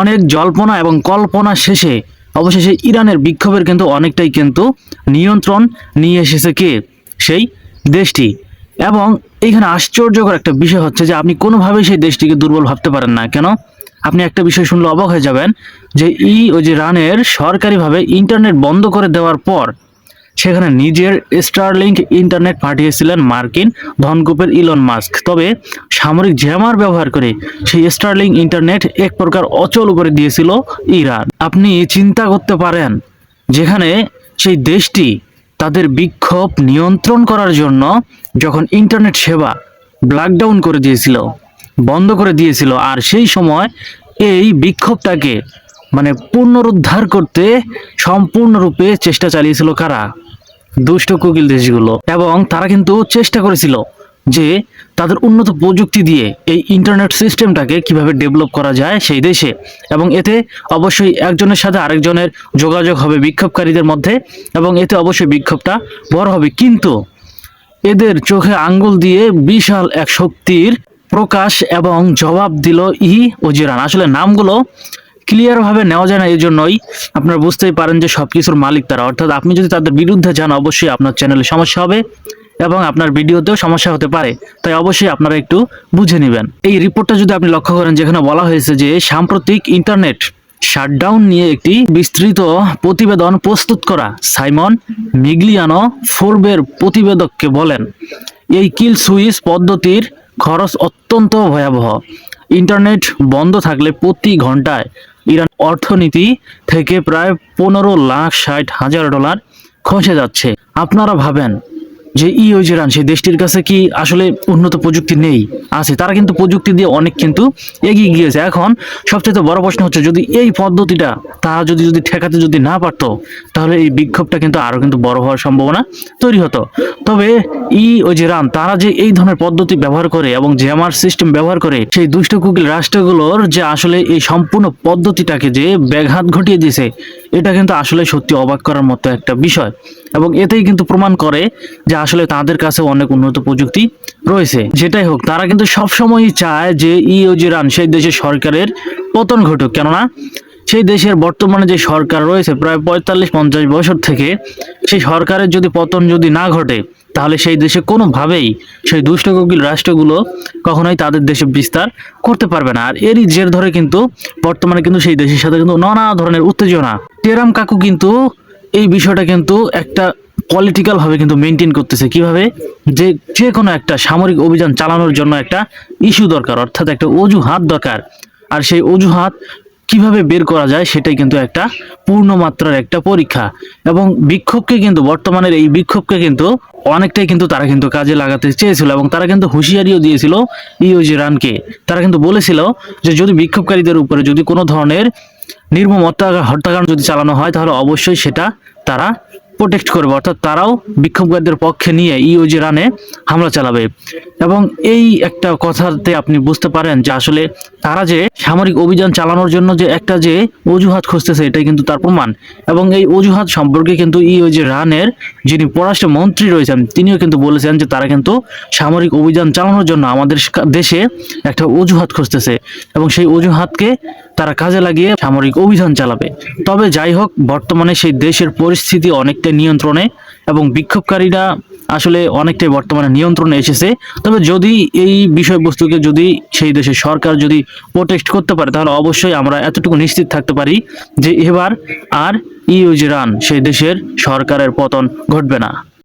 অনেক জল্পনা এবং কল্পনা শেষে অবশেষে ইরানের বিক্ষোভের কিন্তু অনেকটাই কিন্তু নিয়ন্ত্রণ নিয়ে এসেছে কে, সেই দেশটি। এবং এইখানে আশ্চর্যকর একটা বিষয় হচ্ছে যে আপনি কোনোভাবেই সেই দেশটিকে দুর্বল ভাবতে পারেন না। কেন? আপনি একটা বিষয় শুনলে অবাক হয়ে যাবেন যে ইরানের সরকারিভাবে ইন্টারনেট বন্ধ করে দেওয়ার পর সেখানে নিজের স্টারলিংক ইন্টারনেট পাঠিয়েছিলেন মার্কিন ধনকুবের ইলন মাস্ক। তবে সামরিক জ্যামার ব্যবহার করে সেই স্টারলিংক ইন্টারনেট এক প্রকার অচল করে দিয়েছিল ইরান। আপনি চিন্তা করতে পারেন, যেখানে সেই দেশটি তাদের বিক্ষোভ নিয়ন্ত্রণ করার জন্য যখন ইন্টারনেট সেবা ব্ল্যাকডাউন করে দিয়েছিল, বন্ধ করে দিয়েছিল, আর সেই সময় এই বিক্ষোভটাকে পুনরুদ্ধার করতে সম্পূর্ণরূপে চেষ্টা চালিয়েছিল কারা? দুষ্ট কুকিল দেশগুলো। এবং তারা কিন্তু চেষ্টা করেছিল যে তাদের উন্নত প্রযুক্তি দিয়ে এই ইন্টারনেট সিস্টেমটাকে কিভাবে ডেভেলপ করা যায় সেই দেশে, এবং এতে অবশ্যই একজনের সাথে আরেকজনের যোগাযোগ হবে বিক্ষোভকারীদের মধ্যে, এবং এতে অবশ্যই বিক্ষোভটা বড় হবে। কিন্তু এদের চোখে আঙ্গুল দিয়ে বিশাল এক শক্তির প্রকাশ এবং জবাব দিল ইরান। আসলে নামগুলো ক্লিয়ারভাবে নেওয়া যায় না, এই জন্যই আপনারা বুঝতেই পারেন যে সবকিছুর মালিক তারা। অর্থাৎ আপনি যদি তাদের বিরুদ্ধে যান অবশ্যই আপনার চ্যানেলে সমস্যা হবে এবং আপনার ভিডিওতেও সমস্যা হতে পারে, তাই অবশ্যই আপনারা একটু বুঝে নেবেন। এই রিপোর্টটা যদি আপনি লক্ষ্য করেন, যেখানে বলা হয়েছে যে সাম্প্রতিক ইন্টারনেট শাটডাউন নিয়ে একটি বিস্তৃত প্রতিবেদন প্রস্তুত করা সাইমন মিগলিয়ানো ফোর্বের প্রতিবেদককে বলেন, এই কিল সুইচ পদ্ধতির খরচ অত্যন্ত ভয়াবহ। ইন্টারনেট বন্ধ থাকলে প্রতি ঘন্টায় ইরান অর্থনীতি থেকে প্রায় 15,60,000 ডলার খসে যাচ্ছে। আপনারা ভাবেন যে ইরান সেই দেশটির কাছে কি আসলে উন্নত প্রযুক্তি নেই? আছে, তারা কিন্তু প্রযুক্তি দিয়ে অনেক কিন্তু এগিয়ে গিয়েছে। এখন সবচেয়ে বড় প্রশ্ন হচ্ছে, যদি এই পদ্ধতিটা তারা যদি ঠেকাতে যদি না পারতো, তাহলে এই বিক্ষোভটা কিন্তু আরো কিন্তু বড় হওয়ার সম্ভাবনা তৈরি হতো। তবে ইরান তারা যে এই ধরনের পদ্ধতি ব্যবহার করে এবং জ্যামার সিস্টেম ব্যবহার করে সেই দুষ্ট কুকিল রাষ্ট্রগুলোর যে আসলে এই সম্পূর্ণ পদ্ধতিটাকে যে ব্যাঘাত ঘটিয়ে দিয়েছে, এটা কিন্তু আসলে সত্যি অবাক করার মতো একটা বিষয়। এবং এতেই কিন্তু প্রমাণ করে যে আসলে তাদের কাছে অনেক উন্নত প্রযুক্তি রয়েছে। যেটাই হোক, তারা কিন্তু সবসময়ই চায় যে ইরান সেই দেশের সরকারের পতন ঘটুক। কেননা সেই দেশের বর্তমানে যে সরকার রয়েছে প্রায় 45-50 বছর থেকে, সেই সরকারের যদি পতন যদি না ঘটে, তাহলে সেই দেশে কোনোভাবেই সেই দুষ্ট কুকিল রাষ্ট্রগুলো কখনোই তাদের দেশে বিস্তার করতে পারবে না। আর এরই জের ধরে কিন্তু বর্তমানে কিন্তু সেই দেশের সাথে কিন্তু নানা ধরনের উত্তেজনা। টেরাম কাকু কিন্তু এই বিষয়টা কিন্তু একটা পলিটিক্যাল ভাবে কিন্তু মেনটেন করতেছে। কিভাবে? যে কোনো একটা সামরিক অভিযান চালানোর জন্য একটা ইস্যু দরকার, অর্থাৎ একটা অজুহাত দরকার। আর সেই অজুহাত কিভাবে বের করা যায় সেটাই কিন্তু একটা পূর্ণমাত্রার একটা পরীক্ষা। এবং বিক্ষোভকে কিন্তু বর্তমানের এই বিক্ষোভকে কিন্তু অনেকটাই কিন্তু তারা কিন্তু কাজে লাগাতে চেয়েছিল, এবং তারা কিন্তু হুঁশিয়ারিও দিয়েছিল ইরানকে। তারা কিন্তু বলেছিল যে যদি বিক্ষোভকারীদের উপরে যদি কোনো ধরনের নির্মম হত্যাকাণ্ড যদি চালানো হয়, তাহলে অবশ্যই সেটা তারা প্রোটেক্ট করবে, অর্থাৎ তারাও বিক্ষোভকারীদের পক্ষে নিয়ে ইরানে হামলা চালাবে। এবং এই একটা কথাতে আপনি বুঝতে পারেন যে আসলে তারা যে সামরিক অভিযান চালানোর জন্য যে একটা যে অজুহাত খুঁজতেছে, এটাই কিন্তু তার প্রমাণ। এবং এই অজুহাত সম্পর্কে কিন্তু ইরানের যিনি পররাষ্ট্র মন্ত্রী রয়েছেন, তিনিও কিন্তু বলেছেন যে তারা কিন্তু সামরিক অভিযান চালানোর জন্য আমাদের দেশে একটা অজুহাত খুঁজতেছে, এবং সেই অজুহাতকে তারা কাজে লাগিয়ে সামরিক অভিযান চালাবে। তবে যাই হোক, বর্তমানে সেই দেশের পরিস্থিতি অনেকটা নিয়ন্ত্রণে, এবং বিক্ষোভকারীরা আসলে অনেকটাই বর্তমানে নিয়ন্ত্রণে এসেছে। তবে যদি এই বিষয়বস্তুকে যদি সেই দেশের সরকার যদি প্রোটেক্ট করতে পারে, তাহলে অবশ্যই আমরা এতটুকু নিশ্চিত থাকতে পারি যে এবার আর ইরান সেই দেশের সরকারের পতন ঘটবে না।